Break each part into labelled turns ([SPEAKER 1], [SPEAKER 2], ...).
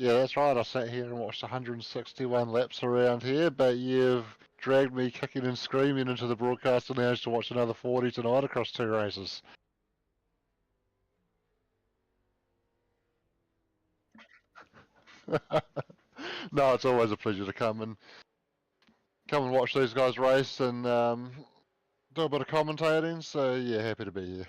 [SPEAKER 1] Yeah, that's right. I sat here and watched 161 laps around here, but you've dragged me kicking and screaming into the broadcast and managed to watch another 40 tonight across 2 races. No, it's always a pleasure to come and watch these guys race and do a bit of commentating. So yeah, happy to be here.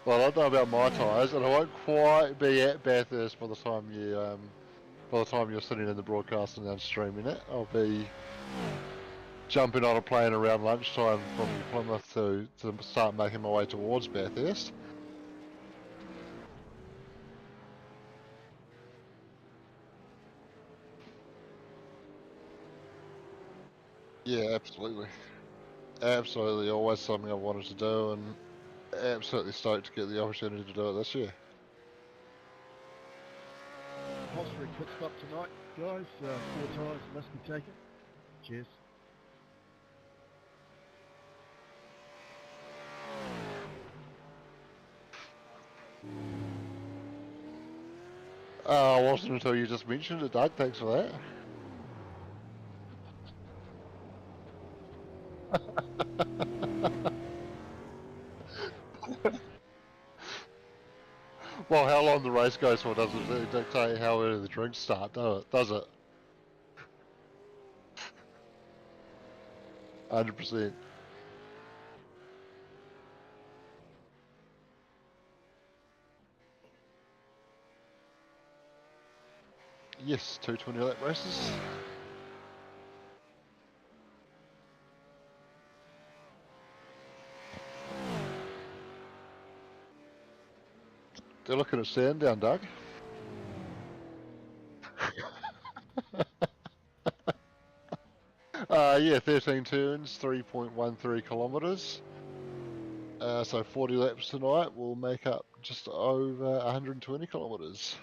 [SPEAKER 1] Well, I don't know about my tyres, and I won't quite be at Bathurst by the time you're sitting in the broadcast and then streaming it. I'll be jumping on a plane around lunchtime from Plymouth to start making my way towards Bathurst. Yeah, absolutely. Absolutely, always something I've wanted to do, and absolutely stoked to get the opportunity to do it this year.
[SPEAKER 2] Compulsory pit stop tonight, guys. 4 tyres must be taken. Cheers.
[SPEAKER 1] I wasn't until you just mentioned it, Doug. Thanks for that. Well, how long the race goes for doesn't really dictate how early the drinks start, does it? 100%. Yes, 220 lap races. They're looking at Sandown, Doug. Yeah, 13 turns, 3.13 kilometres. So 40 laps tonight will make up just over 120 kilometres.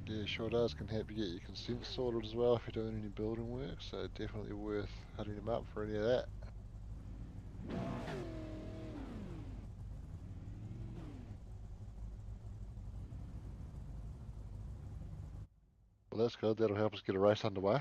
[SPEAKER 1] Yeah, sure does. Can help you get your consent sorted as well if you're doing any building work, so definitely worth hitting them up for any of that. Well, that's good. That'll help us get a race underway.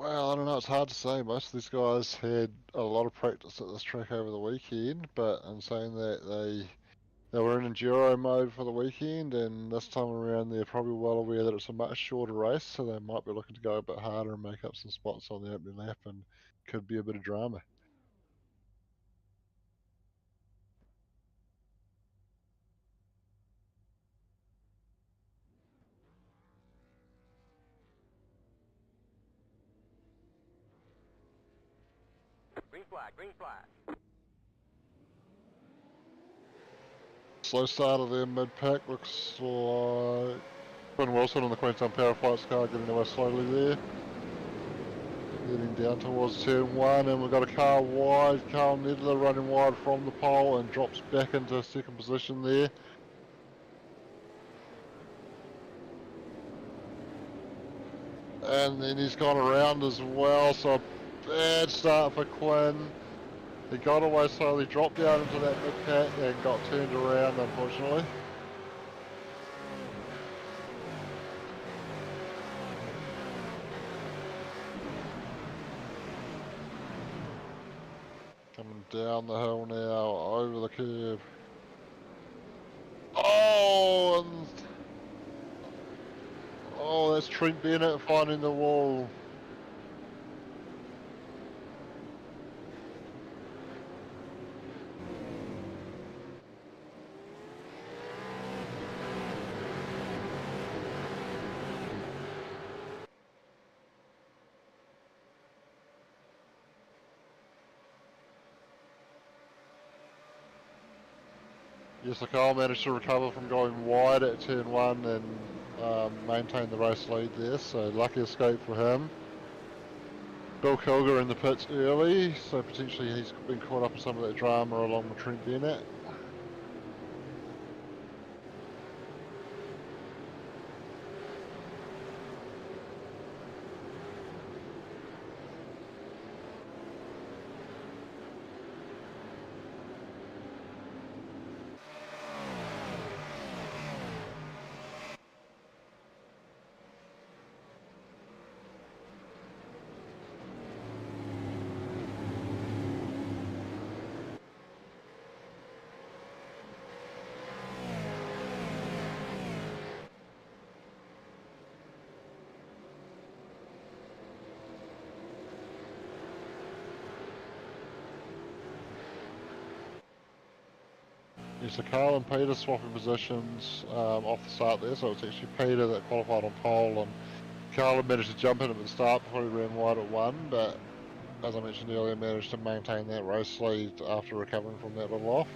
[SPEAKER 1] Well, I don't know. It's hard to say. Most of these guys had a lot of practice at this track over the weekend, but in saying that, they were in enduro mode for the weekend, and this time around they're probably well aware that it's a much shorter race, so they might be looking to go a bit harder and make up some spots on the opening lap, and could be a bit of drama.
[SPEAKER 3] Green flag, green flag.
[SPEAKER 1] Slow start of their mid-pack, looks like Quinn Wilson on the Queenstown Power Flights car getting away slowly there. Heading down towards turn 1, and we've got a car wide. Carl Nedler running wide from the pole and drops back into second position there. And then he's gone around as well, so a bad start for Quinn. He got away slowly, dropped down into that mid-pack and got turned around, unfortunately. Coming down the hill now, over the curb. Oh, and oh, that's Trent Bennett finding the wall. Yes, the car managed to recover from going wide at turn 1 and maintain the race lead there, so lucky escape for him. Bill Kilger in the pits early, so potentially he's been caught up in some of that drama along with Trent Bennett. Yes, so Carl and Peter swapping positions off the start there, so it's actually Peter that qualified on pole, and Carl had managed to jump in at the start before he ran wide at 1, but as I mentioned earlier, managed to maintain that race lead after recovering from that little off.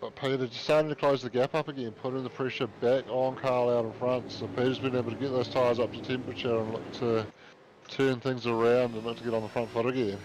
[SPEAKER 1] But Peter just starting to close the gap up again, putting the pressure back on Carl out in front, so Peter's been able to get those tyres up to temperature and look to turn things around and look to get on the front foot again.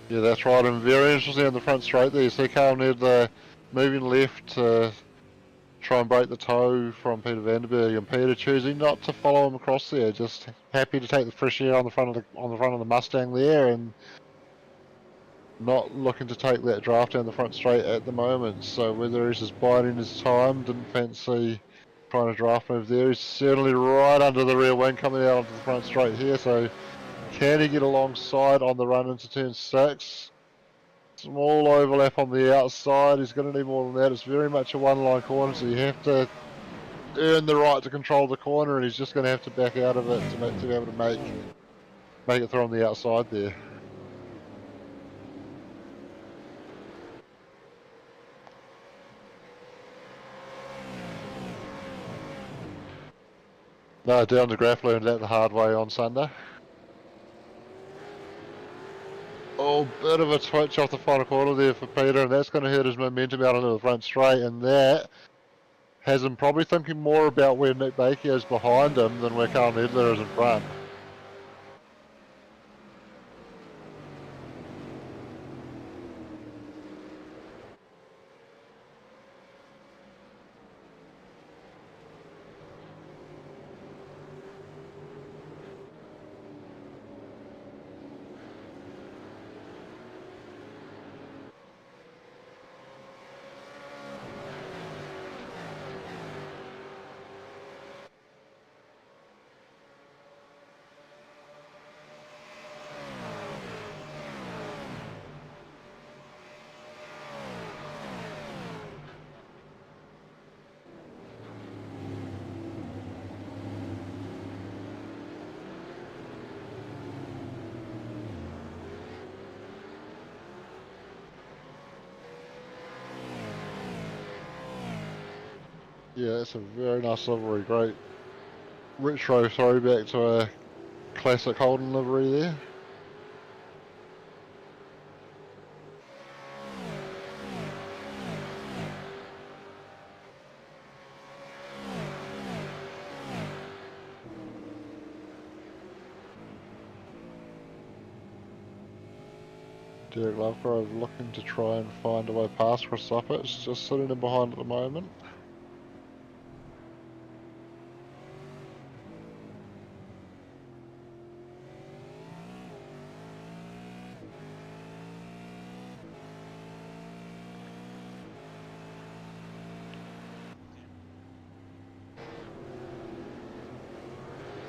[SPEAKER 1] Yeah, that's right, and very interesting on the front straight there. You see Carl Nedler moving left to try and break the toe from Peter Vanderberg, and Peter choosing not to follow him across there, just happy to take the fresh air on the front of the Mustang there, and not looking to take that draft down the front straight at the moment. So whether he's just biding his time, didn't fancy trying to draft move there. He's certainly right under the rear wing coming out onto the front straight here, so can he get alongside on the run into turn 6? Small overlap on the outside. He's going to need more than that. It's very much a one-line corner, so you have to earn the right to control the corner, and he's just going to have to back out of it to be able to make it through on the outside there. No, down to Graph learned that the hard way on Sunday. Oh, bit of a twitch off the final quarter there for Peter, and that's going to hurt his momentum out into the front straight, and that has him probably thinking more about where Nick Baker is behind him than where Carl Nedler is in front. Yeah, it's a very nice livery, great retro throwback to a classic Holden livery there. Derek Lovegrove looking to try and find a way past Chris Suppert. It's just sitting in behind at the moment.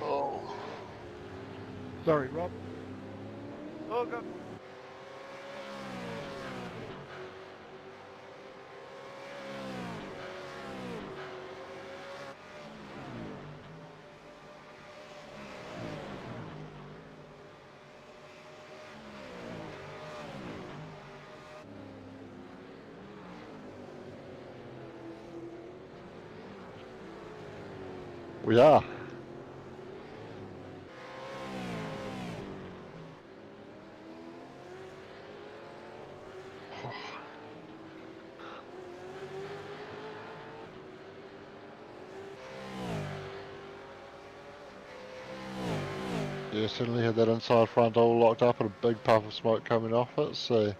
[SPEAKER 1] Oh.
[SPEAKER 2] Sorry, Rob. Oh, God.
[SPEAKER 1] We are. Yeah, certainly had that inside front all locked up and a big puff of smoke coming off it, so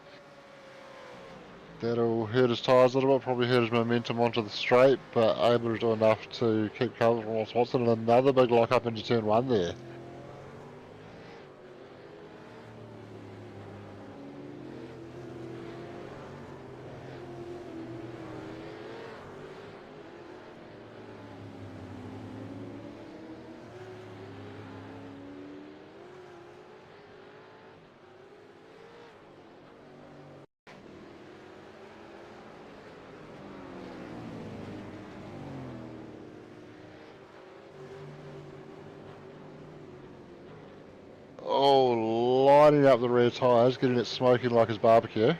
[SPEAKER 1] that'll hurt his tyres a little bit, probably hurt his momentum onto the straight, but able to do enough to keep cover from Ross Watson, and another big lock up into turn one there. Oh, lining up the rear tyres, getting it smoking like his barbecue.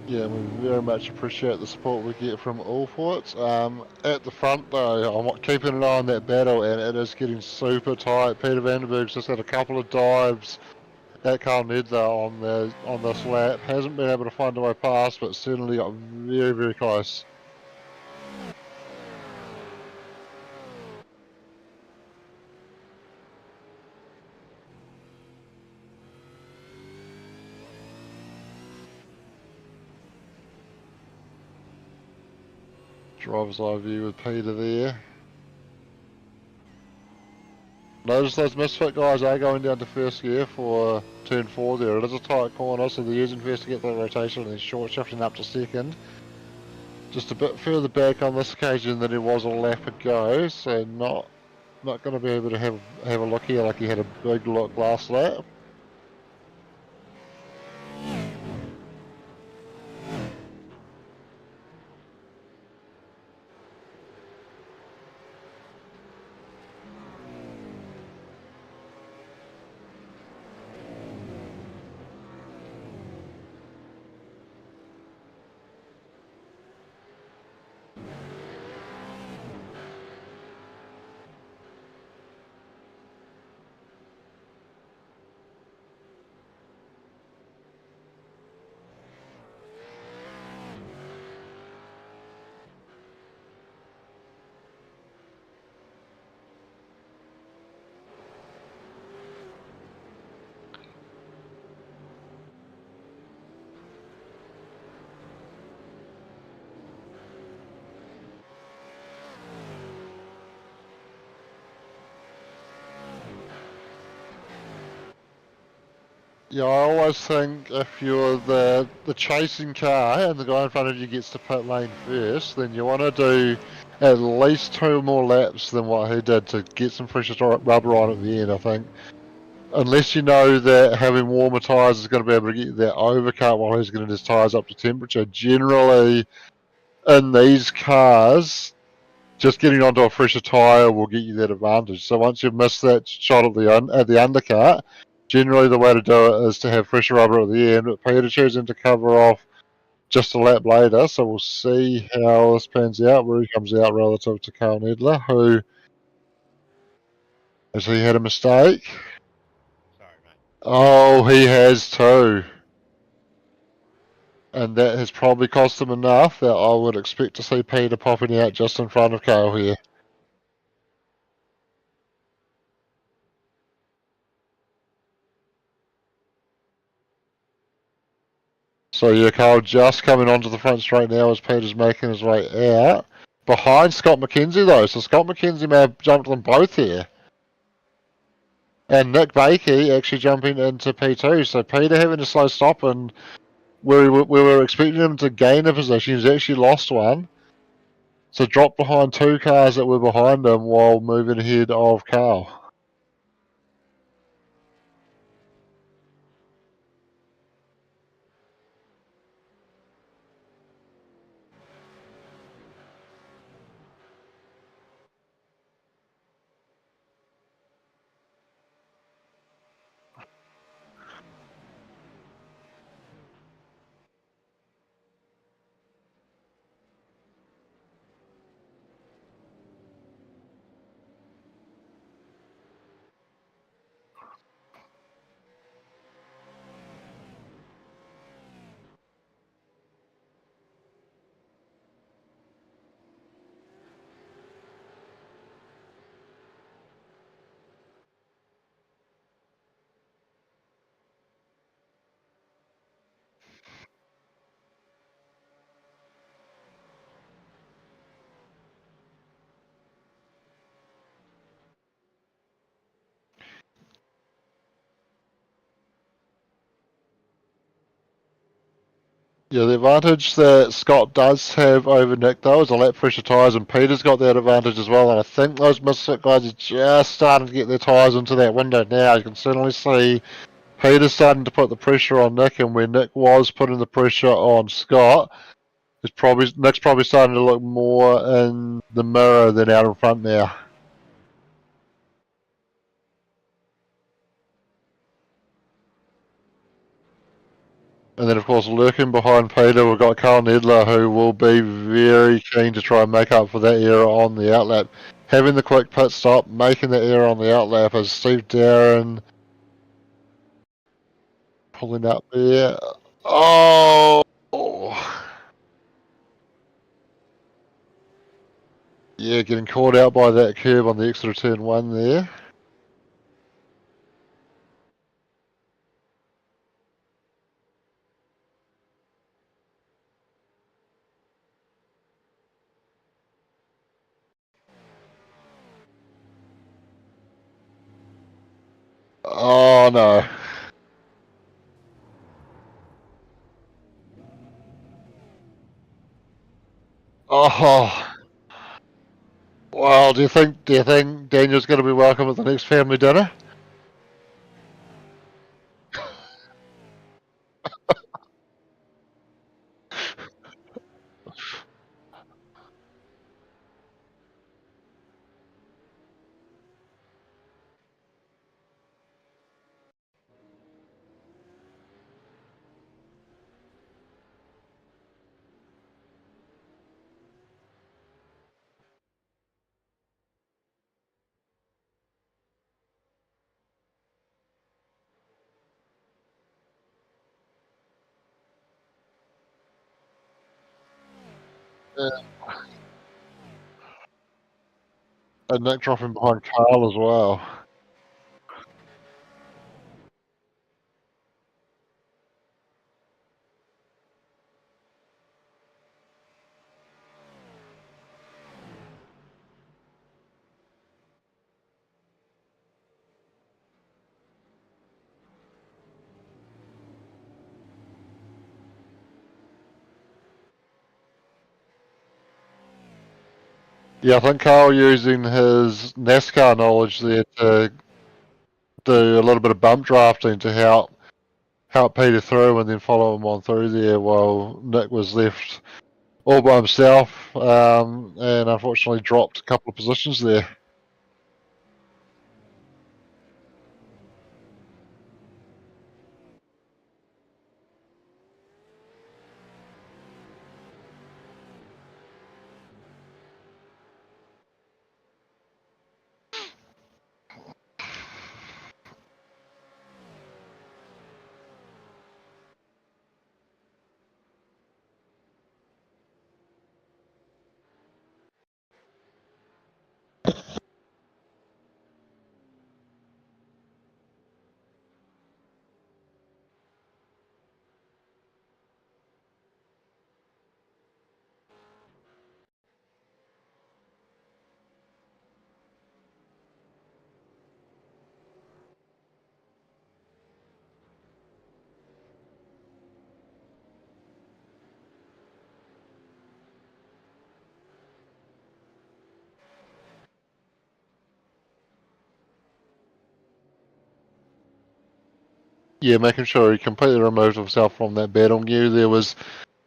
[SPEAKER 1] Yeah, we very much appreciate the support we get from all ports. At the front though, I'm keeping an eye on that battle and it is getting super tight. Peter Vandenberg's just had a couple of dives at Carl Nedler on this lap. Hasn't been able to find a way past, but certainly got very, very close. driver's eye view with Peter there. Notice those misfit guys are going down to first gear for turn 4 there. It is a tight corner, so they're using first to get that rotation and then short shifting up to second. Just a bit further back on this occasion than it was a lap ago, so not going to be able to have a look here like he had a big look last lap. Yeah, I always think if you're the chasing car and the guy in front of you gets to pit lane first, then you want to do at least 2 more laps than what he did to get some fresh rubber on at the end, I think. Unless you know that having warmer tyres is going to be able to get you that overcut while he's getting his tyres up to temperature. Generally, in these cars, just getting onto a fresher tyre will get you that advantage. So once you've missed that shot at the undercut, generally the way to do it is to have fresher rubber at the end. But Peter choosing to cover off just a lap later, so we'll see how this pans out, where he comes out relative to Carl Nedler, who has he had a mistake?
[SPEAKER 3] Sorry, mate.
[SPEAKER 1] Oh, he has too. And that has probably cost him enough that I would expect to see Peter popping out just in front of Carl here. So yeah, Carl just coming onto the front straight now as Peter's making his way out. Behind Scott McKenzie though, so Scott McKenzie may have jumped them both here. And Nick Bakey actually jumping into P2, so Peter having a slow stop, and we were expecting him to gain a position, he's actually lost one. So dropped behind 2 cars that were behind him while moving ahead of Carl. Yeah, the advantage that Scott does have over Nick though is a lap pressure tyres, and Peter's got that advantage as well. And I think those misfit guys are just starting to get their tyres into that window now. You can certainly see Peter's starting to put the pressure on Nick, and where Nick was putting the pressure on Scott, Nick's probably starting to look more in the mirror than out in front now. And then, of course, lurking behind Peter, we've got Carl Nedler, who will be very keen to try and make up for that error on the outlap. Having the quick pit stop, making the error on the outlap as Steve Darren pulling up there. Oh! Yeah, getting caught out by that curb on the extra turn 1 there. Oh no. Oh. Well, do you think Daniel's going to be welcome at the next family dinner? Yeah. And Nick dropping behind Carl as well. Yeah, I think Carl using his NASCAR knowledge there to do a little bit of bump drafting to help Peter through and then follow him on through there while Nick was left all by himself and unfortunately dropped a couple of positions there. Yeah, making sure he completely removed himself from that battle. Knew there was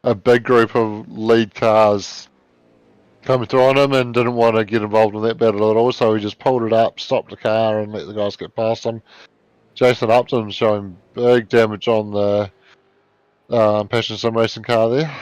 [SPEAKER 1] a big group of lead cars coming through on him and didn't want to get involved in that battle at all, so he just pulled it up, stopped the car, and let the guys get past him. Jason Upton showing big damage on the Passion Sim racing car there.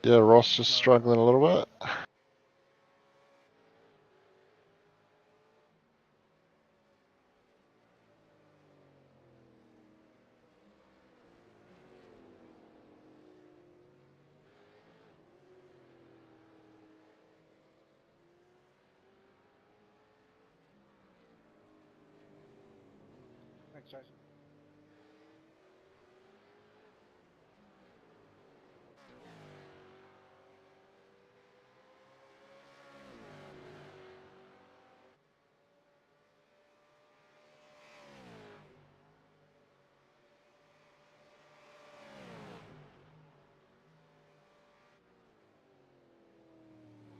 [SPEAKER 1] Yeah, Ross just struggling a little bit.
[SPEAKER 3] Thanks, Jason.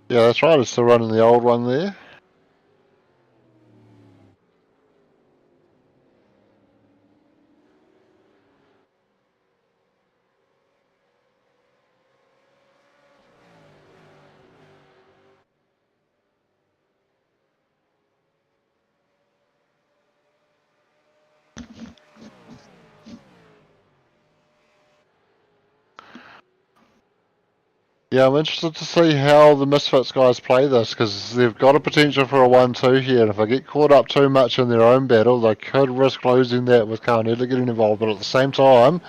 [SPEAKER 1] Yeah, that's right. It's still running the old one there. Yeah, I'm interested to see how the Misfits guys play this, because they've got a potential for a 1-2 here, and if they get caught up too much in their own battle, they could risk losing that with Carnetta getting involved, but at the same time,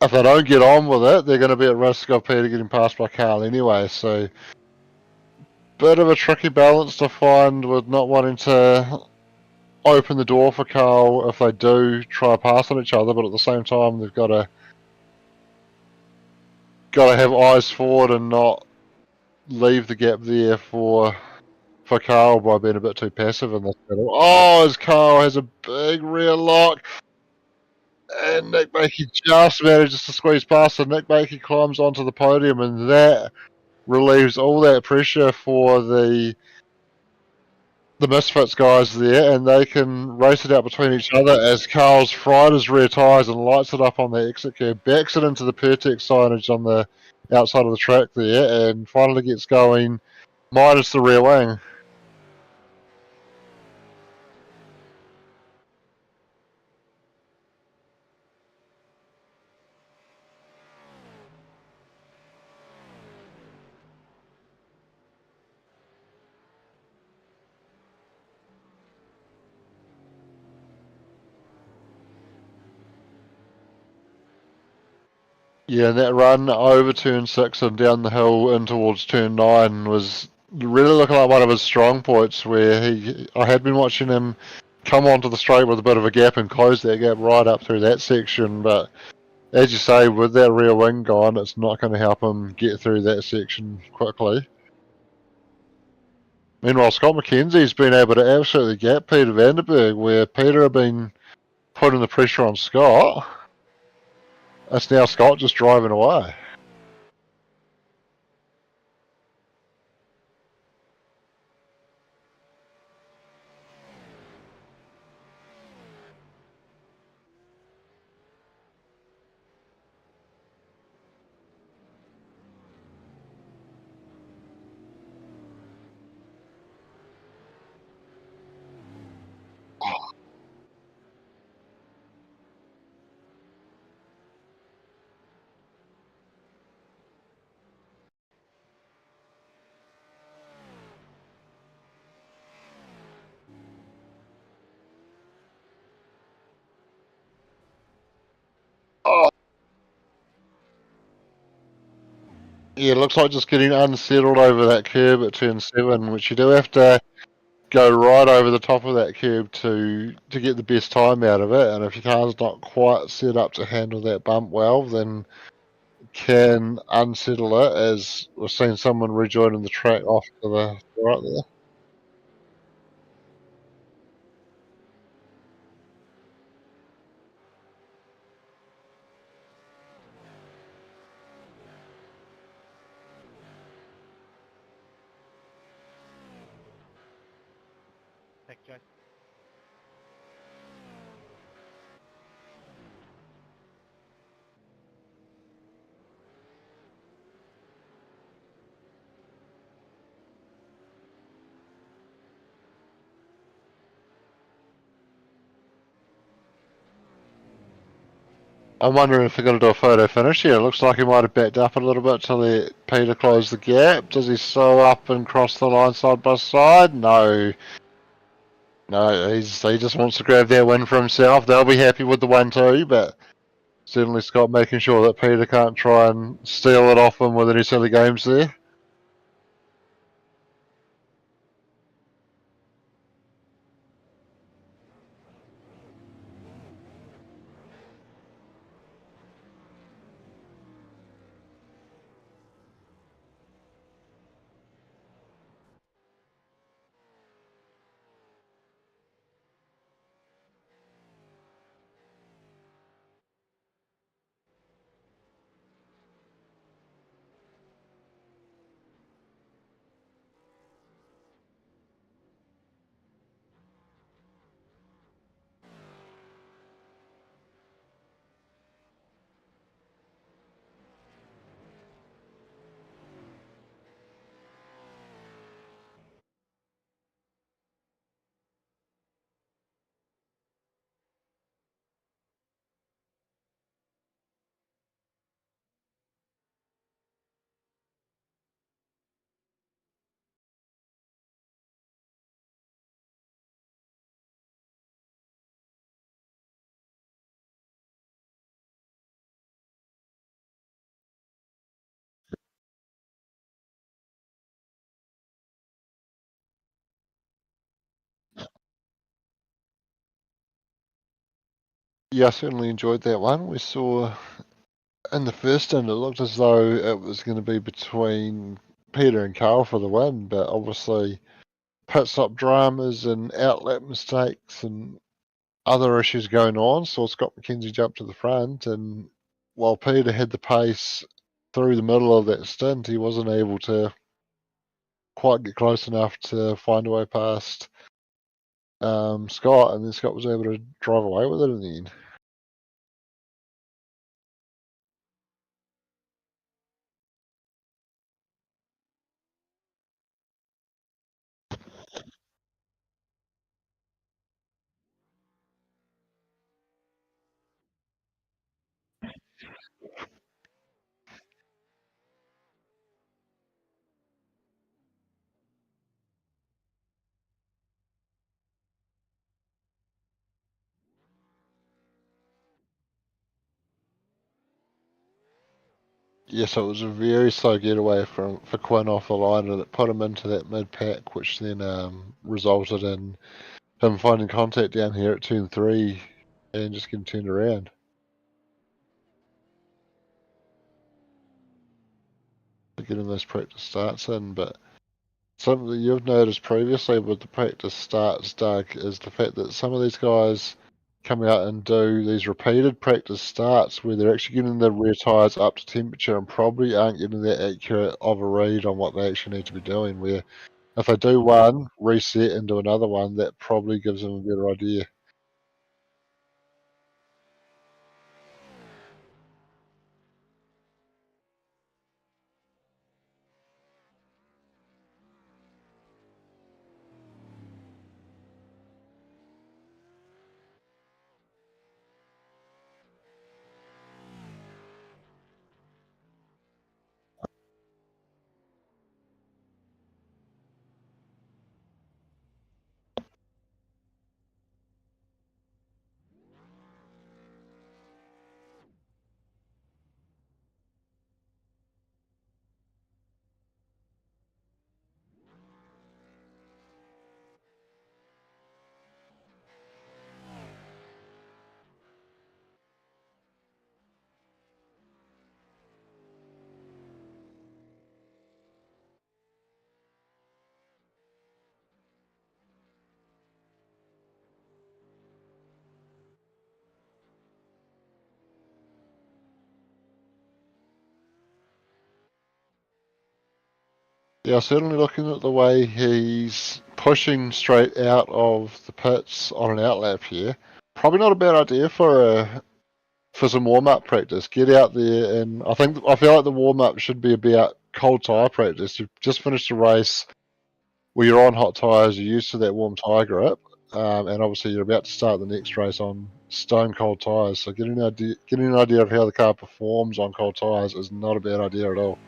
[SPEAKER 1] if they don't get on with it, they're going to be at risk of Peter getting passed by Carl anyway, so bit of a tricky balance to find with not wanting to open the door for Carl if they do try to pass on each other, but at the same time, they've got to have eyes forward and not leave the gap there for Carl by being a bit too passive in this battle. Oh, as Carl has a big rear lock, and Nick Bakey just manages to squeeze past, and Nick Bakey climbs onto the podium, and that relieves all that pressure for the Misfits guys there, and they can race it out between each other as Carl's fried his rear tyres and lights it up on the exit curb, backs it into the Pertex signage on the outside of the track there, and finally gets going, minus the rear wing. Yeah, and that run over turn 6 and down the hill in towards turn 9 was really looking like one of his strong points, where I had been watching him come onto the straight with a bit of a gap and close that gap right up through that section, but as you say, with that rear wing gone, it's not going to help him get through that section quickly. Meanwhile, Scott McKenzie's been able to absolutely gap Peter Vanderberg, where Peter had been putting the pressure on Scott. It's now Scott just driving away. Oh, yeah, it looks like just getting unsettled over that curb at turn 7, which you do have to go right over the top of that curb to get the best time out of it. And if your car's not quite set up to handle that bump well, then can unsettle it, as we've seen someone rejoining the track off to the right there.
[SPEAKER 3] Thanks, Joe.
[SPEAKER 1] I'm wondering if they're going to do a photo finish here. It looks like he might have backed up a little bit to let Peter close the gap. Does he sew up and cross the line side by side? No. No, he just wants to grab that win for himself. They'll be happy with the 1-2, but certainly Scott making sure that Peter can't try and steal it off him with any silly games there. Yeah, I certainly enjoyed that one. We saw in the first stint, it looked as though it was going to be between Peter and Carl for the win, but obviously pit stop dramas and outlap mistakes and other issues going on saw Scott McKenzie jump to the front, and while Peter had the pace through the middle of that stint, he wasn't able to quite get close enough to find a way past Scott, and then Scott was able to drive away with it in the end. Yes, it was a very slow getaway for Quinn off the line, and it put him into that mid pack, which then resulted in him finding contact down here at turn 3 and just getting turned around. Getting those practice starts in, but something that you've noticed previously with the practice starts, Doug, is the fact that some of these guys come out and do these repeated practice starts where they're actually getting the rear tyres up to temperature and probably aren't getting that accurate of a read on what they actually need to be doing. Where if they do one, reset and do another one, that probably gives them a better idea. Yeah, certainly looking at the way he's pushing straight out of the pits on an outlap here, probably not a bad idea for some warm up practice. Get out there, and I feel like the warm up should be about cold tire practice. You've just finished a race where you're on hot tires, you're used to that warm tire grip, and obviously you're about to start the next race on stone cold tires. So getting an idea of how the car performs on cold tires is not a bad idea at all.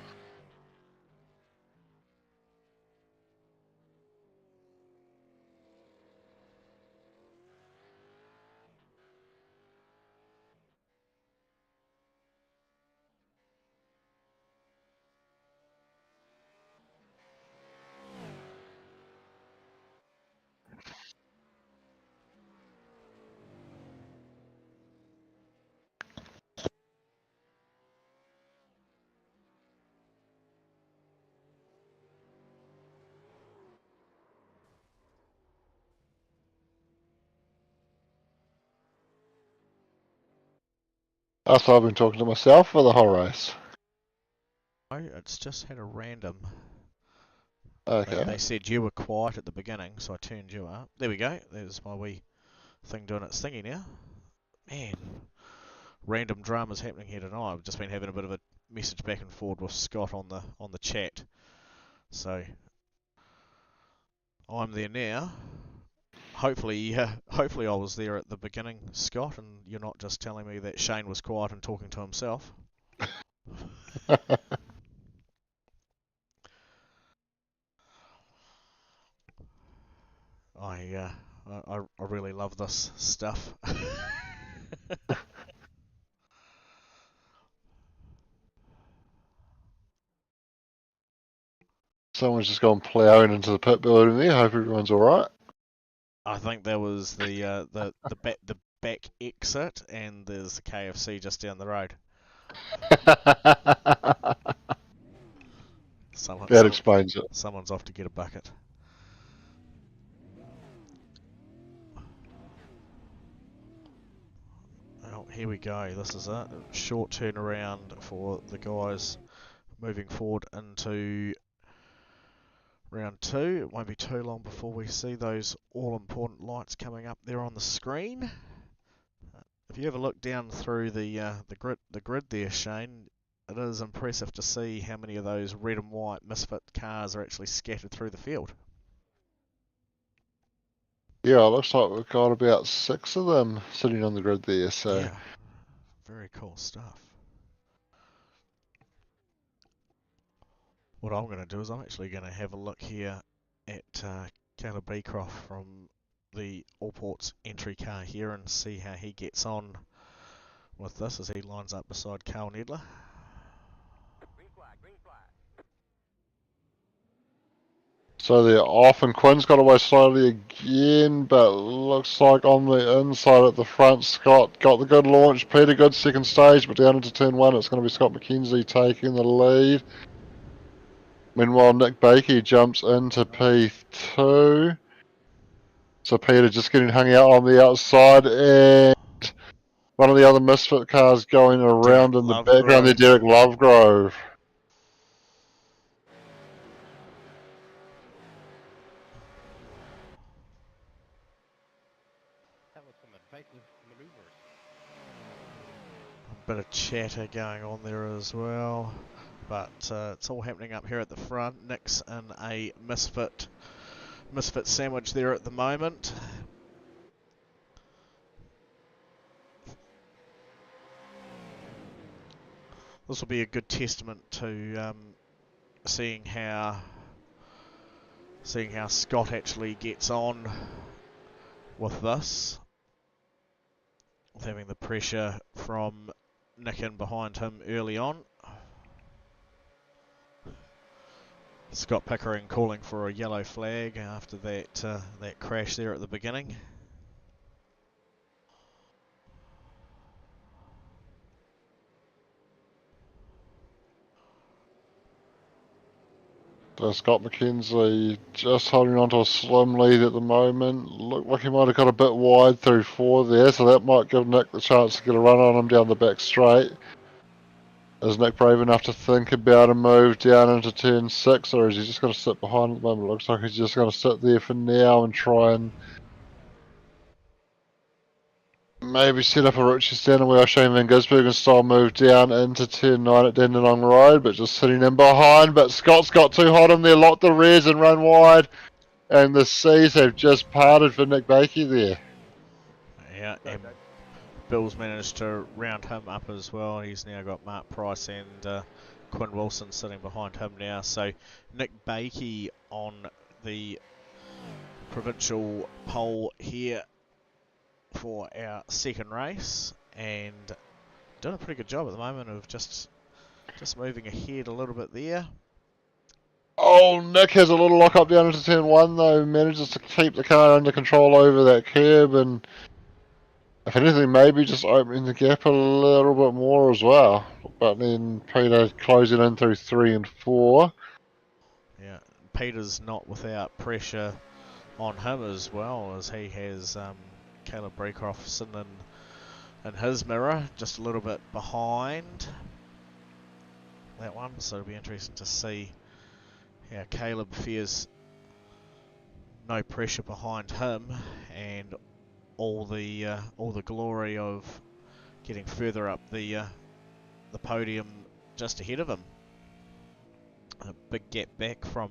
[SPEAKER 1] That's what I've been talking to myself for the whole race.
[SPEAKER 4] It's just had a random.
[SPEAKER 1] Okay.
[SPEAKER 4] They said you were quiet at the beginning, so I turned you up. There we go. There's my wee thing doing its thingy now. Man, random dramas happening here tonight. I've just been having a bit of a message back and forward with Scott on the chat. So I'm there now. Hopefully I was there at the beginning, Scott, and you're not just telling me that Shane was quiet and talking to himself. I really love this stuff.
[SPEAKER 1] Someone's just gone ploughing into the pit building there. Hope everyone's all right.
[SPEAKER 4] I think there was the back exit, and there's the KFC just down the road.
[SPEAKER 1] That explains it.
[SPEAKER 4] Someone's off to get a bucket. Well, here we go. This is a short turnaround for the guys moving forward into round 2. It won't be too long before we see those all-important lights coming up there on the screen. If you ever look down through the grid there, Shane, it is impressive to see how many of those red and white misfit cars are actually scattered through the field.
[SPEAKER 1] Yeah, it looks like we've got about 6 of them sitting on the grid there, so...
[SPEAKER 4] Yeah, very cool stuff. What I'm going to do is I'm actually going to have a look here at Caleb Beecroft from the Allports entry car here and see how he gets on with this as he lines up beside Carl Nedler.
[SPEAKER 1] So they're off, and Quinn's got away slowly again, but looks like on the inside at the front, Scott got the good launch. Peter, good second stage, but down into turn 1, it's going to be Scott McKenzie taking the lead. Meanwhile, Nick Bakey jumps into P2. So Peter just getting hung out on the outside, and one of the other misfit cars going around in the background there, Derek Lovegrove.
[SPEAKER 3] That was some invasive maneuvers.
[SPEAKER 4] A bit of chatter going on there as well, but it's all happening up here at the front. Nick's in a misfit sandwich there at the moment. This will be a good testament to seeing how Scott actually gets on with this, with having the pressure from Nick in behind him early on. Scott Pickering calling for a yellow flag after that crash there at the beginning.
[SPEAKER 1] So Scott McKenzie just holding on to a slim lead at the moment. Look like he might have got a bit wide through 4 there, so that might give Nick the chance to get a run on him down the back straight. Is Nick brave enough to think about a move down into turn 6, or is he just going to sit behind at the moment? It looks like he's just going to sit there for now and try and maybe set up a Richie Stanaway or Shane Van Gisbergen style move down into turn 9 at Dandenong Road, but just sitting in behind. But Scott's got too hot in there, locked the rears and run wide, and the seas have just parted for Nick Bakey there.
[SPEAKER 4] Yeah, and Bill's managed to round him up as well. He's now got Mark Price and Quinn Wilson sitting behind him now. So Nick Bakey on the provincial pole here for our second race, and doing a pretty good job at the moment of just moving ahead a little bit there.
[SPEAKER 1] Oh, Nick has a little lock up down into turn 1 though, manages to keep the car under control over that curb, and if anything, maybe just opening the gap a little bit more as well. But then Peter closing in through 3 and 4.
[SPEAKER 4] Yeah, Peter's not without pressure on him as well, as he has Caleb Beecroft sitting in his mirror, just a little bit behind that one. So it'll be interesting to see how Caleb fears no pressure behind him, and all the glory of getting further up the podium just ahead of him. A big gap back from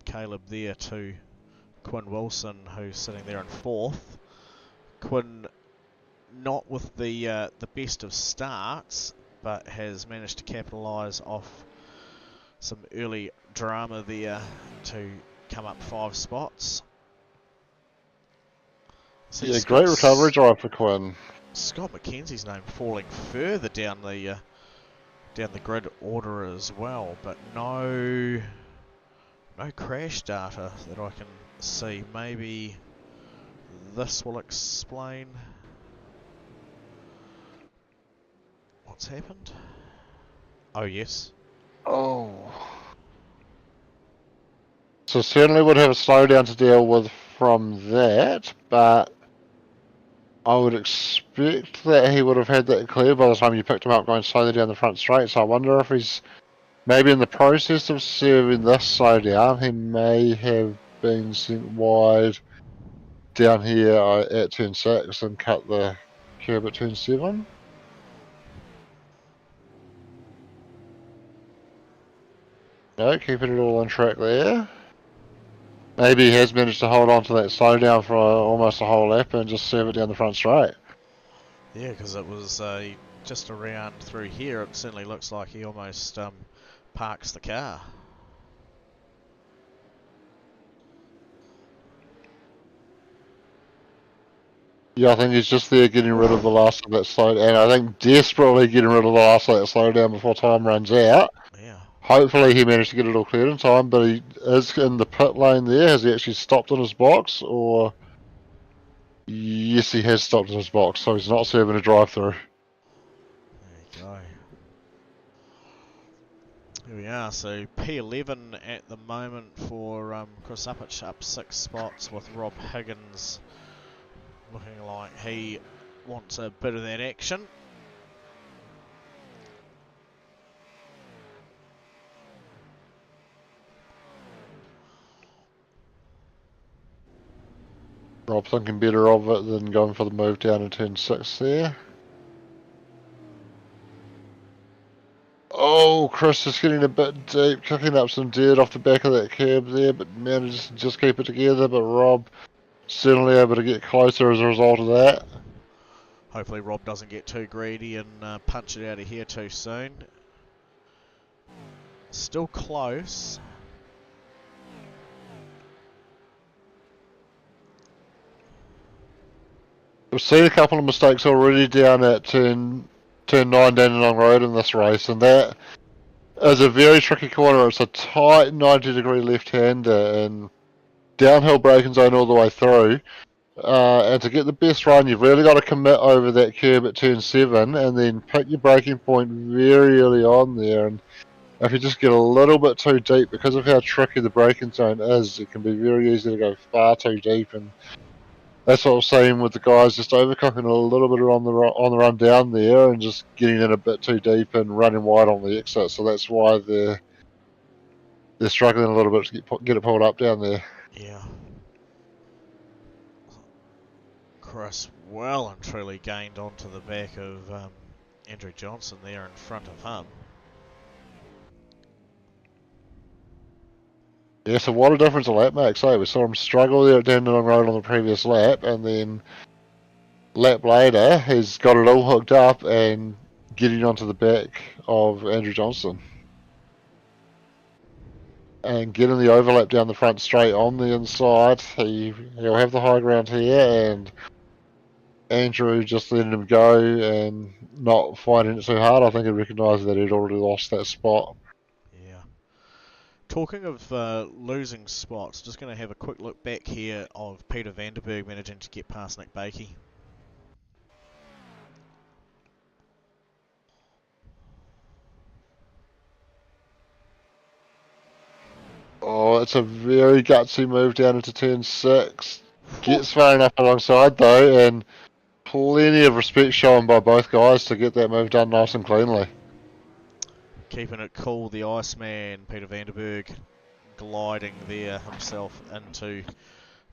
[SPEAKER 4] Caleb there to Quinn Wilson, who's sitting there in 4th. Quinn not with the best of starts, but has managed to capitalise off some early drama there to come up 5 spots. So
[SPEAKER 1] yeah, great recovery drive for Quinn.
[SPEAKER 4] Scott McKenzie's name falling further down the grid order as well, but no crash data that I can see. Maybe this will explain what's happened. Oh yes.
[SPEAKER 1] Oh. So certainly would have a slowdown to deal with from that, but I would expect that he would have had that clear by the time you picked him up going slowly down the front straight. So I wonder if he's maybe in the process of serving this slowdown, he may have been sent wide down here at turn 6 and cut the curb at turn 7. No, keeping it all on track there. Maybe he has managed to hold on to that slowdown for almost a whole lap and just serve it down the front straight.
[SPEAKER 4] Yeah, because it was just around through here. It certainly looks like he almost parks the car.
[SPEAKER 1] Yeah, I think he's just there getting rid of the last of that slowdown, and I think desperately getting rid of the last of that slowdown before time runs out.
[SPEAKER 4] Yeah.
[SPEAKER 1] Hopefully he managed to get it all cleared in time, but he is in the pit lane there. Has he actually stopped in his box, or... Yes, he has stopped in his box, so he's not serving a drive-through.
[SPEAKER 4] There you go. Here we are, so P11 at the moment for Chris Uppich, up 6 spots with Rob Higgins looking like he wants a bit of that action.
[SPEAKER 1] Rob thinking better of it than going for the move down in turn 6 there. Oh, Chris is getting a bit deep, kicking up some dirt off the back of that curb there, but manages to just keep it together. But Rob certainly able to get closer as a result of that.
[SPEAKER 4] Hopefully Rob doesn't get too greedy and punch it out of here too soon. Still close.
[SPEAKER 1] We've seen a couple of mistakes already down at turn 9 Dandenong Road in this race, and that is a very tricky corner. It's a tight 90-degree left-hander, and downhill braking zone all the way through. And to get the best run, you've really got to commit over that curb at turn 7, and then pick your braking point very early on there. And if you just get a little bit too deep, because of how tricky the braking zone is, it can be very easy to go far too deep. And that's what I was saying with the guys, just overcooking a little bit on the run down there, and just getting in a bit too deep and running wide on the exit. So that's why they're struggling a little bit to get it pulled up down there.
[SPEAKER 4] Yeah. Chris well and truly gained onto the back of Andrew Johnson there in front of him.
[SPEAKER 1] Yeah, so what a difference a lap makes, eh? We saw him struggle there at Dandenong Road on the previous lap, and then lap later, he's got it all hooked up and getting onto the back of Andrew Johnson. And getting the overlap down the front straight on the inside, he'll have the high ground here, and Andrew just letting him go and not finding it so hard. I think he recognised that he'd already lost that spot.
[SPEAKER 4] Yeah. Talking of losing spots, just going to have a quick look back here of Peter Vanderberg managing to get past Nick Bakey.
[SPEAKER 1] Oh, it's a very gutsy move down into turn 6. Gets far enough alongside though, and plenty of respect shown by both guys to get that move done nice and cleanly.
[SPEAKER 4] Keeping it cool, the Iceman, Peter Vanderberg, gliding there himself into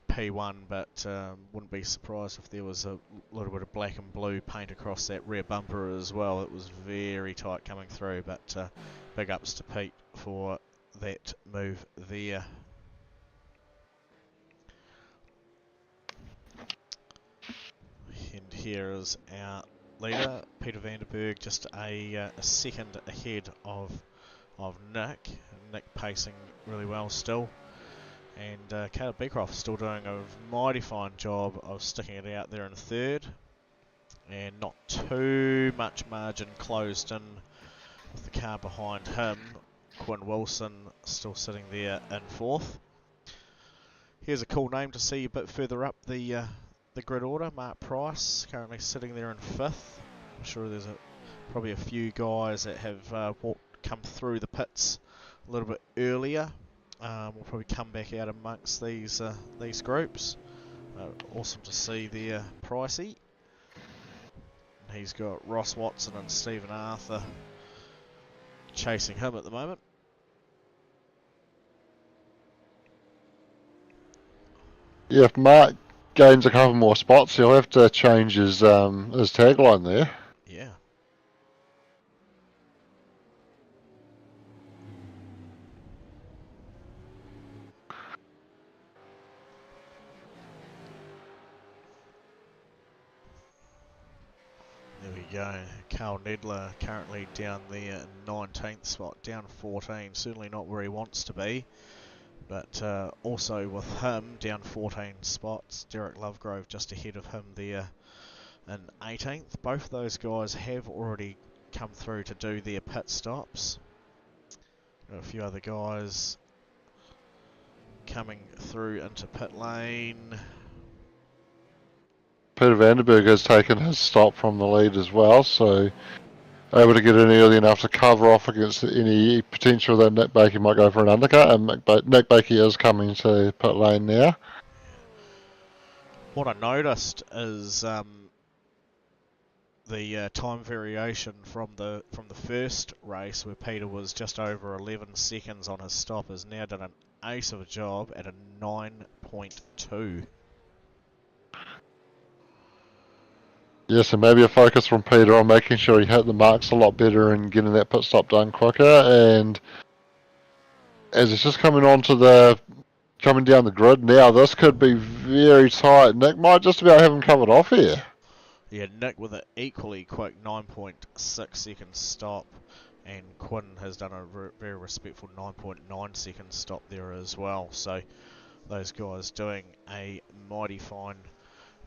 [SPEAKER 4] P1, but wouldn't be surprised if there was a little bit of black and blue paint across that rear bumper as well. It was very tight coming through, but big ups to Pete for that move there. And here is our leader, Peter Vanderberg, just a second ahead of Nick. Nick pacing really well still. And Caleb Beecroft still doing a mighty fine job of sticking it out there in third. And not too much margin closed in with the car behind him. Quinn Wilson still sitting there in fourth. Here's a cool name to see a bit further up the the grid order. Mark Price currently sitting there in 5th. I'm sure there's probably a few guys that have come through the pits a little bit earlier. We'll probably come back out amongst these groups. Awesome to see there, Pricey. He's got Ross Watson and Stephen Arthur chasing him at the moment.
[SPEAKER 1] Yeah, if Mark gains a couple more spots, he'll have to change his tagline there.
[SPEAKER 4] Yeah. There we go. Carl Nedler currently down the 19th spot, down 14. Certainly not where he wants to be. But also with him down 14 spots, Derek Lovegrove just ahead of him there in 18th. Both of those guys have already come through to do their pit stops. Got a few other guys coming through into pit lane.
[SPEAKER 1] Peter Vandenberg has taken his stop from the lead as well, so able to get in early enough to cover off against any potential that Nick Bakey might go for an undercut, and Nick Bakey is coming to pit lane now.
[SPEAKER 4] What I noticed is the time variation from the first race, where Peter was just over 11 seconds on his stop, has now done an ace of a job at a 9.2.
[SPEAKER 1] Yeah, so maybe a focus from Peter on making sure he hit the marks a lot better and getting that pit stop done quicker. And as it's just coming down the grid now, this could be very tight. Nick might just about have him covered off here.
[SPEAKER 4] Yeah, Nick with an equally quick 9.6 second stop, and Quinn has done a very respectful 9.9 second stop there as well. So those guys doing a mighty fine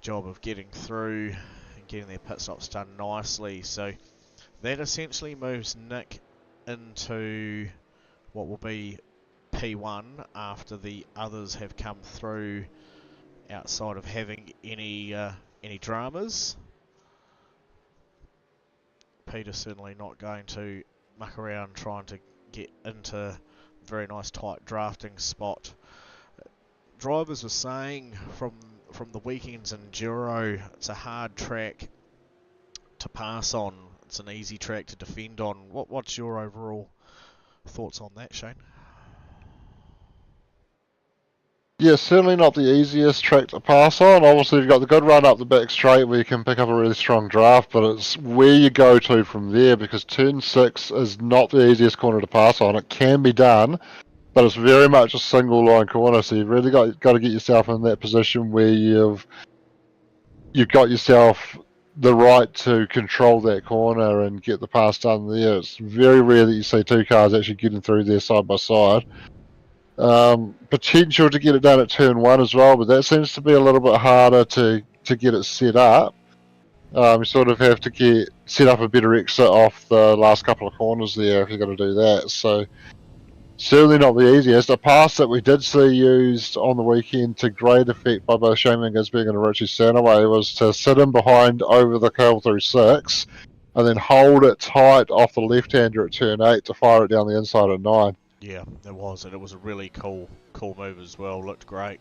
[SPEAKER 4] job of getting through and getting their pit stops done nicely. So that essentially moves Nick into what will be P1 after the others have come through, outside of having any dramas. Peter's certainly not going to muck around trying to get into a very nice tight drafting spot. Drivers were saying from the weekend's enduro, it's a hard track to pass on. It's an easy track to defend on. What's your overall thoughts on that, Shane?
[SPEAKER 1] Yeah, certainly not the easiest track to pass on. Obviously, you've got the good run up the back straight where you can pick up a really strong draft, but it's where you go to from there, because turn 6 is not the easiest corner to pass on. It can be done, but it's very much a single line corner, so you've really got to get yourself in that position where you've got yourself the right to control that corner and get the pass done there. It's very rare that you see two cars actually getting through there side by side. Potential to get it done at turn 1 as well, but that seems to be a little bit harder to get it set up. You sort of have to set up a better exit off the last couple of corners there if you're going to do that. So certainly not the easiest. A pass that we did see used on the weekend to great effect by both Shane Gisberg and Richie Sanaway was to sit in behind over the curl through 6 and then hold it tight off the left-hander at turn 8 to fire it down the inside at 9.
[SPEAKER 4] Yeah, it was, and it was a really cool move as well. Looked great.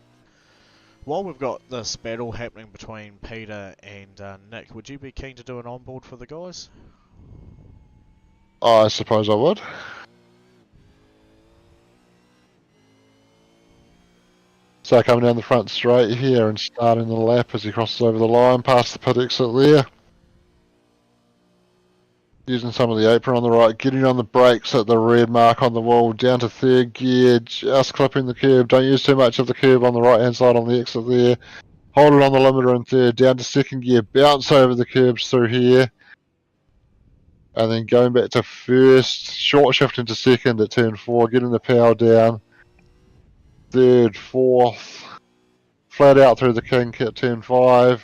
[SPEAKER 4] While we've got this battle happening between Peter and Nick, would you be keen to do an onboard for the guys?
[SPEAKER 1] I suppose I would. So coming down the front straight here and starting the lap as he crosses over the line past the pit exit there. Using some of the apron on the right, getting on the brakes at the red mark on the wall, down to 3rd gear, just clipping the curb. Don't use too much of the curb on the right hand side on the exit there. Hold it on the limiter in 3rd, down to 2nd gear, bounce over the curbs through here. And then going back to 1st, short shift into 2nd at turn 4, getting the power down. 3rd, 4th, flat out through the kink at turn 5.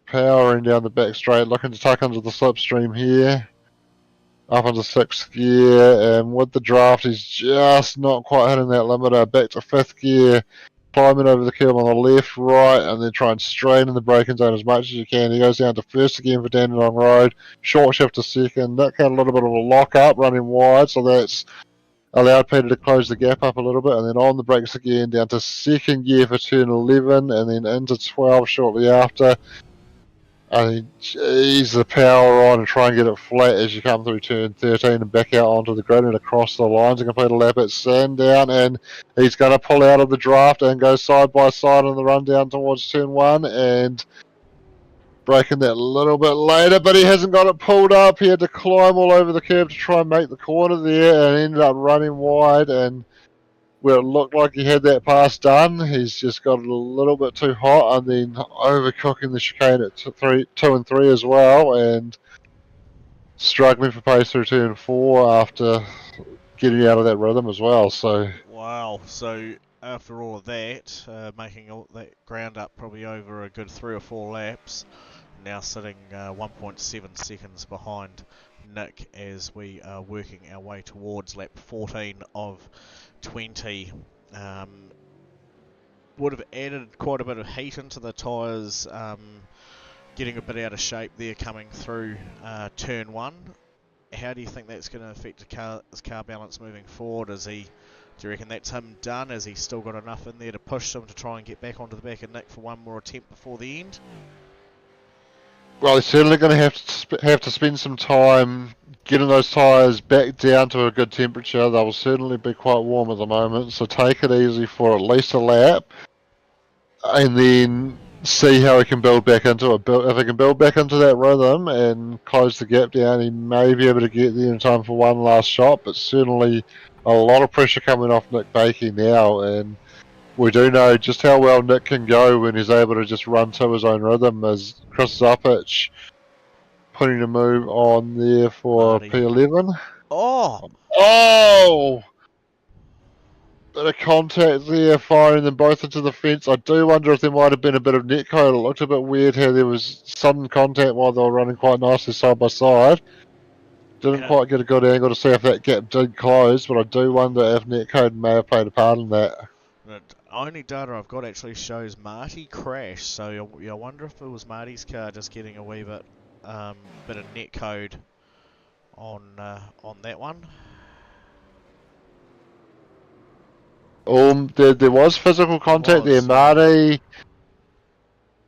[SPEAKER 1] Powering down the back straight, looking to tuck under the slipstream here. Up into 6th gear, and with the draft, he's just not quite hitting that limiter. Back to 5th gear, climbing over the curb on the left, right, and then try and strain in the braking zone as much as you can. He goes down to first again for Dandenong Road, short shift to second. Nick had a little bit of a lock up running wide, so that's allowed Peter to close the gap up a little bit, and then on the brakes again down to second gear for turn 11, and then into 12 shortly after. I think, ease the power on and try and get it flat as you come through turn 13 and back out onto the grid and across the lines and complete a lap at Sandown. And he's going to pull out of the draft and go side by side on the run down towards turn 1 and breaking that a little bit later, but he hasn't got it pulled up. He had to climb all over the curb to try and make the corner there and ended up running wide. And where it looked like he had that pass done, he's just got it a little bit too hot and then overcooking the chicane at 2 and 3 as well, and struggling for pace through turn 4 after getting out of that rhythm as well. So
[SPEAKER 4] wow, so after all of that, making all that ground up probably over a good 3 or 4 laps, now sitting 1.7 seconds behind Nick as we are working our way towards lap 14 of 20. Would have added quite a bit of heat into the tyres, getting a bit out of shape there coming through turn 1. How do you think that's going to affect his car balance moving forward? Do you reckon that's him done? Has he still got enough in there to push him to try and get back onto the back of Nick for one more attempt before the end?
[SPEAKER 1] well, he's certainly going to have to spend some time getting those tyres back down to a good temperature. They will certainly be quite warm at the moment, so take it easy for at least a lap, and then see how he can build back into it. If he can build back into that rhythm and close the gap down, he may be able to get there in time for one last shot, but certainly a lot of pressure coming off Nick Bakey now, and we do know just how well Nick can go when he's able to just run to his own rhythm, as Chris Zuppich putting a move on there for P11.
[SPEAKER 4] Oh!
[SPEAKER 1] Oh! Bit of contact there, firing them both into the fence. I do wonder if there might have been a bit of netcode. It looked a bit weird how there was sudden contact while they were running quite nicely side by side. Didn't quite get a good angle to see if that gap did close, but I do wonder if netcode may have played a part in that.
[SPEAKER 4] The only data I've got actually shows Marty crash, so I wonder if it was Marty's car just getting a wee bit of netcode on that one.
[SPEAKER 1] There was physical contact there. Marty,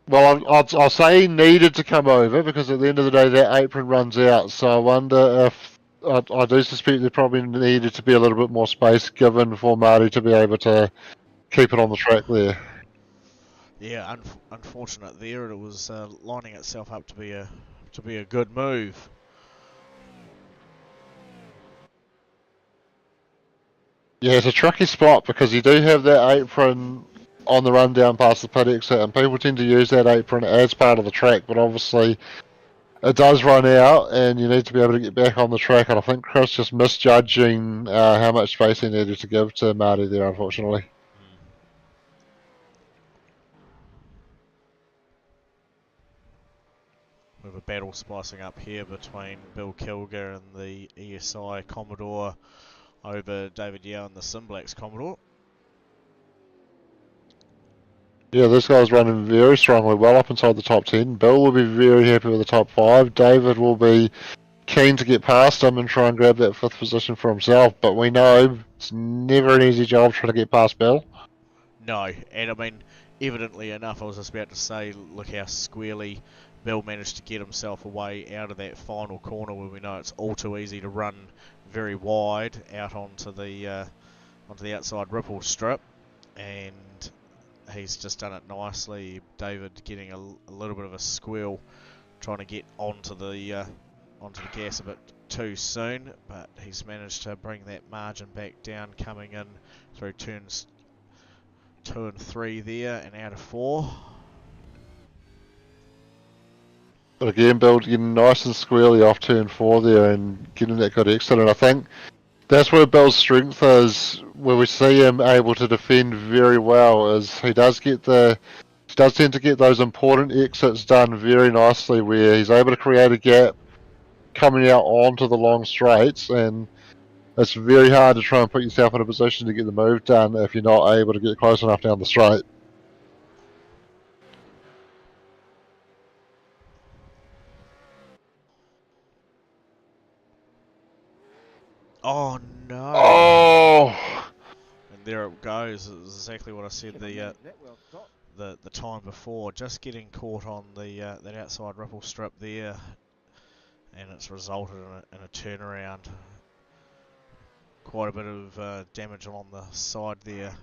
[SPEAKER 1] well, I'll say he needed to come over because at the end of the day that apron runs out. So I wonder if I do suspect there probably needed to be a little bit more space given for Marty to be able to keep it on the track there.
[SPEAKER 4] Yeah, unfortunate there. It was lining itself up to be a good move.
[SPEAKER 1] Yeah, it's a tricky spot because you do have that apron on the run down past the pit exit, and people tend to use that apron as part of the track, but obviously it does run out and you need to be able to get back on the track, and I think Chris just misjudging how much space he needed to give to Marty there, unfortunately.
[SPEAKER 4] We have a battle splicing up here between Bill Kilger and the ESI Commodore over David Yao and the Simblacks Commodore.
[SPEAKER 1] Yeah, this guy's running very strongly, well up inside the top 10. Bill will be very happy with the top 5. David will be keen to get past him and try and grab that 5th position for himself, but we know it's never an easy job trying to get past Bill.
[SPEAKER 4] No, and I mean, evidently enough, I was just about to say, look how squarely Bill managed to get himself away out of that final corner where we know it's all too easy to run very wide out onto the outside ripple strip, and he's just done it nicely. David getting a little bit of a squeal, trying to get onto the gas a bit too soon, but he's managed to bring that margin back down, coming in through turns 2 and 3 there, and out of 4.
[SPEAKER 1] But again, Bill getting nice and squarely off turn 4 there and getting that good exit, and I think that's where Bill's strength is, where we see him able to defend very well, is he does tend to get those important exits done very nicely, where he's able to create a gap coming out onto the long straights, and it's very hard to try and put yourself in a position to get the move done if you're not able to get close enough down the straight.
[SPEAKER 4] Oh no!
[SPEAKER 1] Oh!
[SPEAKER 4] And there it goes. It's exactly what I said
[SPEAKER 2] Can manage that well, Scott.
[SPEAKER 4] the time before. Just getting caught on the that outside ripple strip there, and it's resulted in a turnaround. Quite a bit of damage along the side there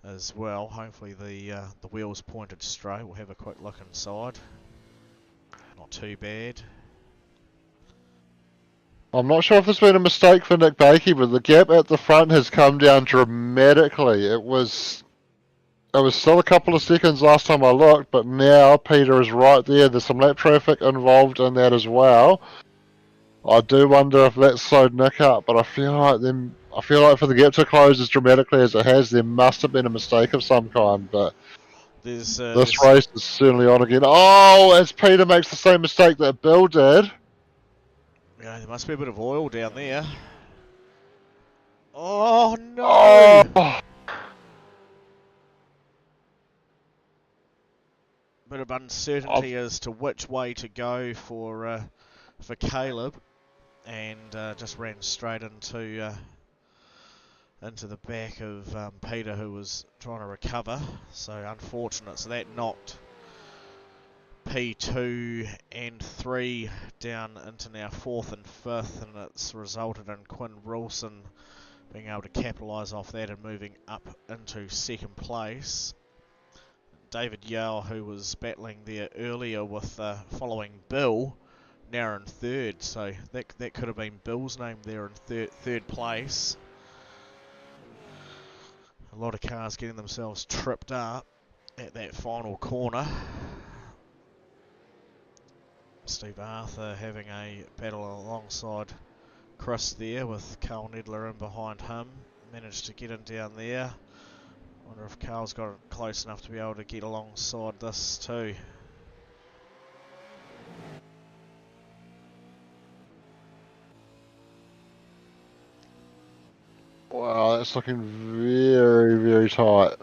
[SPEAKER 4] as well. Hopefully the wheel's pointed straight. We'll have a quick look inside. Not too bad.
[SPEAKER 1] I'm not sure if there's been a mistake for Nick Bakey, but the gap at the front has come down dramatically. It was still a couple of seconds last time I looked, but now Peter is right there. There's some lap traffic involved in that as well. I do wonder if that slowed Nick up, but I feel like for the gap to close as dramatically as it has, there must have been a mistake of some kind. But this race is certainly on again. Oh, as Peter makes the same mistake that Bill did.
[SPEAKER 4] Yeah, there must be a bit of oil down there. Oh no!
[SPEAKER 1] Oh.
[SPEAKER 4] Bit of uncertainty as to which way to go for Caleb, and just ran straight into the back of Peter, who was trying to recover. So unfortunate. So that knocked P2 and 3 down into now 4th and 5th, and it's resulted in Quinn Wilson being able to capitalise off that and moving up into 2nd place. David Yale, who was battling there earlier with following Bill, now in 3rd, so that could have been Bill's name there in third place. A lot of cars getting themselves tripped up at that final corner. Steve Arthur having a battle alongside Chris there, with Carl Nedler in behind him. Managed to get in down there. Wonder if Carl's got it close enough to be able to get alongside this too.
[SPEAKER 1] Wow, that's looking very, very tight.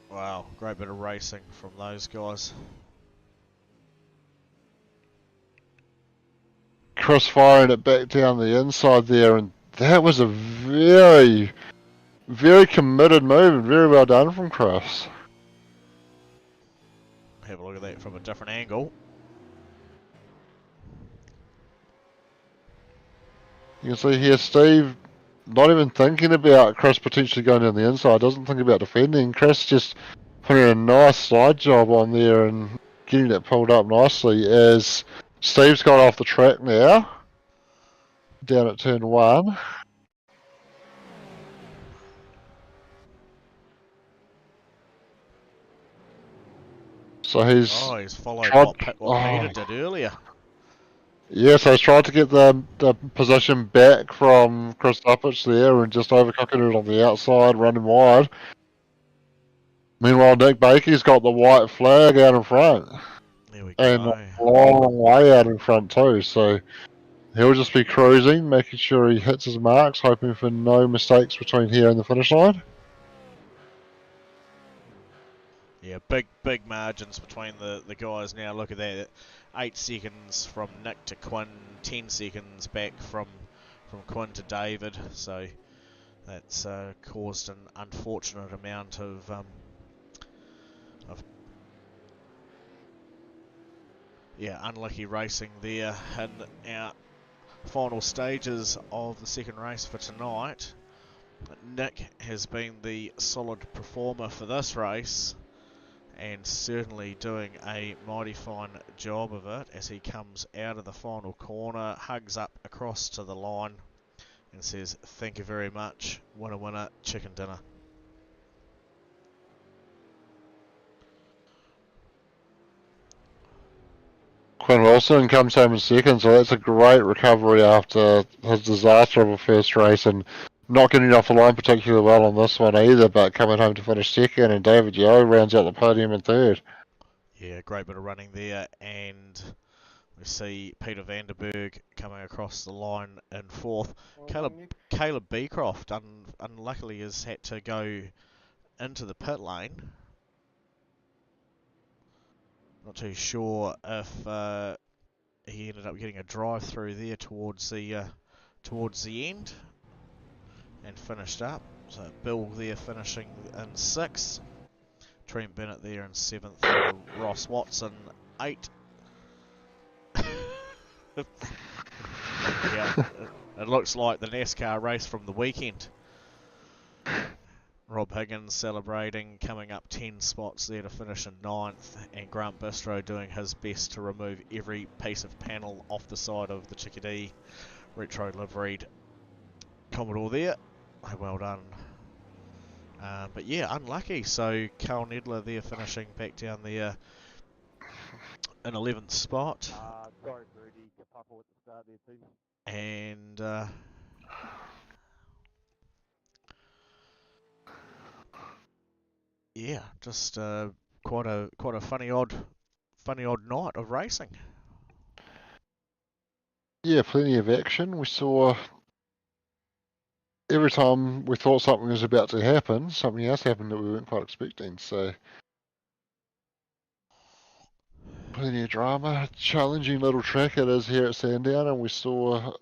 [SPEAKER 4] Wow, great bit of racing from those guys.
[SPEAKER 1] Chris firing it back down the inside there, and that was a very, very committed move, and very well done from Chris.
[SPEAKER 4] Have a look at that from a different angle.
[SPEAKER 1] You can see here Steve not even thinking about Chris potentially going down the inside, doesn't think about defending. Chris just putting a nice slide job on there and getting that pulled up nicely as Steve's got off the track now, down at turn 1. So
[SPEAKER 4] he's followed what Peter did earlier.
[SPEAKER 1] Yeah, so he's tried to get the position back from Chris Uppich there and just overcooking it on the outside, running wide. Meanwhile, Nick Bakey's got the white flag out in front.
[SPEAKER 4] There we go.
[SPEAKER 1] And a long way out in front too, so he'll just be cruising, making sure he hits his marks, hoping for no mistakes between here and the finish line.
[SPEAKER 4] Yeah, big margins between the guys now. Look at that. 8 seconds from Nick to Quinn, 10 seconds back from Quinn to David. So that's caused an unfortunate amount of unlucky racing there in our final stages of the second race for tonight. Nick has been the solid performer for this race, and certainly doing a mighty fine job of it as he comes out of the final corner, hugs up across to the line and says, "Thank you very much, winner winner, chicken dinner."
[SPEAKER 1] Quinn Wilson comes home in second, so that's a great recovery after his disaster of a first race and not getting off the line particularly well on this one either, but coming home to finish second, and David Yeo rounds out the podium in third.
[SPEAKER 4] Yeah, great bit of running there, and we see Peter Vanderberg coming across the line in fourth. Caleb Beecroft unluckily has had to go into the pit lane. Not too sure if he ended up getting a drive through there towards the end and finished up. So Bill there finishing in sixth. Trent Bennett there in seventh. Ross Watson 8. Yeah, it looks like the NASCAR race from the weekend. Rob Higgins celebrating, coming up 10 spots there to finish in ninth, and Grant Bistro doing his best to remove every piece of panel off the side of the Chickadee retro liveried Commodore there. Well done. But yeah, unlucky. So Carl Nedler there finishing back down there in 11th spot.
[SPEAKER 3] Sorry, Rudy. Kapapa at the start there too.
[SPEAKER 4] And yeah, just quite a funny odd night of racing.
[SPEAKER 1] Yeah, plenty of action. We saw every time we thought something was about to happen, something else happened that we weren't quite expecting. So plenty of drama. Challenging little track it is here at Sandown, and we saw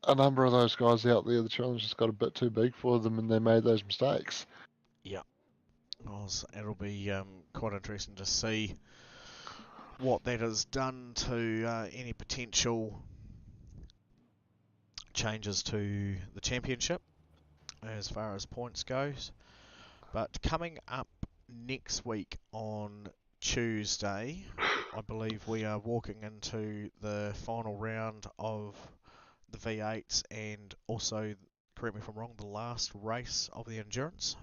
[SPEAKER 1] a number of those guys out there. The challenge just got a bit too big for them, and they made those mistakes.
[SPEAKER 4] Yeah, it'll be quite interesting to see what that has done to any potential changes to the championship as far as points goes. But coming up next week on Tuesday, I believe we are walking into the final round of the V8s and also, correct me if I'm wrong, the last race of the endurance.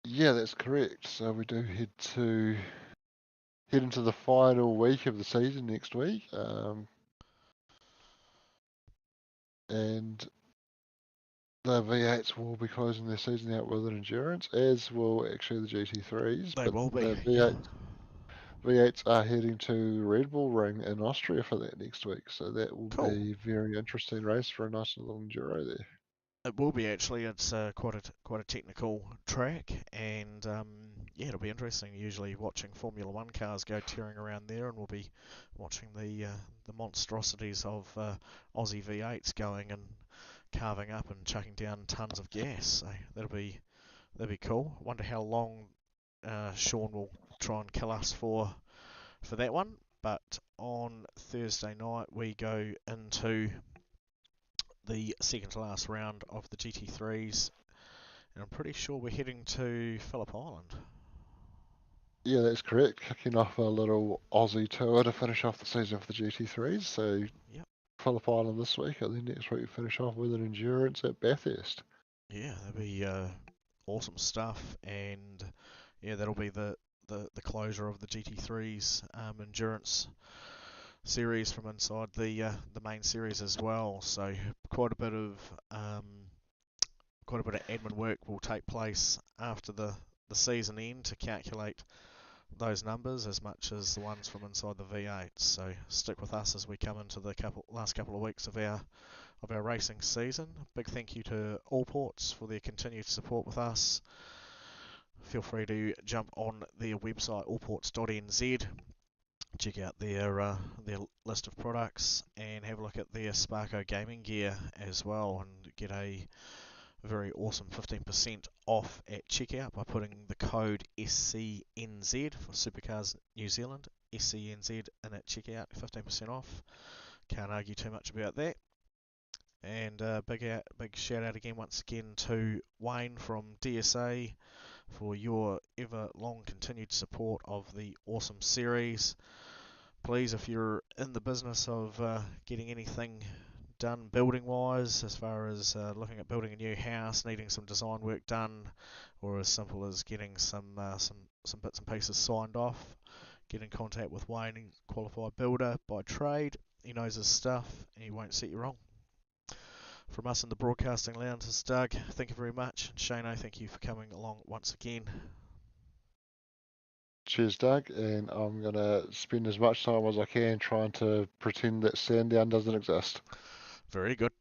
[SPEAKER 1] Yeah, that's correct. So we do head into the final week of the season next week, and the V8s will be closing their season out with an endurance, as will actually the GT3s.
[SPEAKER 4] They
[SPEAKER 1] But
[SPEAKER 4] will be.
[SPEAKER 1] the V8s are heading to Red Bull Ring in Austria for that next week, so that will
[SPEAKER 4] Cool.
[SPEAKER 1] be a very interesting race for a nice little enduro there.
[SPEAKER 4] It will be actually. It's quite a technical track, and yeah, it'll be interesting. Usually watching Formula One cars go tearing around there, and we'll be watching the monstrosities of Aussie V8s going and carving up and chucking down tons of gas. So that'll be cool. Wonder how long Sean will try and kill us for that one. But on Thursday night we go into the second to last round of the GT3s, and I'm pretty sure we're heading to Phillip Island.
[SPEAKER 1] Yeah, that's correct. Kicking off a little Aussie tour to finish off the season for the GT3s. So
[SPEAKER 4] Yep.
[SPEAKER 1] Phillip Island this week, and then next week we finish off with an endurance at Bathurst.
[SPEAKER 4] Yeah, that'll be awesome stuff, and yeah, that'll be the closure of the GT3s endurance series from inside the main series as well. So quite a bit of admin work will take place after the season end to calculate those numbers as much as the ones from inside the V8. So stick with us as we come into the last couple of weeks of our racing season. Big thank you to All Ports for their continued support with us. Feel free to jump on their website allports.nz, check out their list of products, and have a look at their Sparko gaming gear as well, and get a very awesome 15% off at checkout by putting the code SCNZ for SuperCars New Zealand, SCNZ in at checkout, 15% off. Can't argue too much about that. And big shout out again once again to Wayne from DSA for your ever long continued support of the awesome series. Please, if you're in the business of getting anything done building wise, as far as looking at building a new house, needing some design work done, or as simple as getting some bits and pieces signed off, get in contact with Wayne. He's a qualified builder by trade. He knows his stuff, and he won't set you wrong. From us in the broadcasting lounge, this is Doug. Thank you very much. And Shano, thank you for coming along once again.
[SPEAKER 1] Cheers, Doug, and I'm going to spend as much time as I can trying to pretend that Sandown doesn't exist.
[SPEAKER 4] Very good.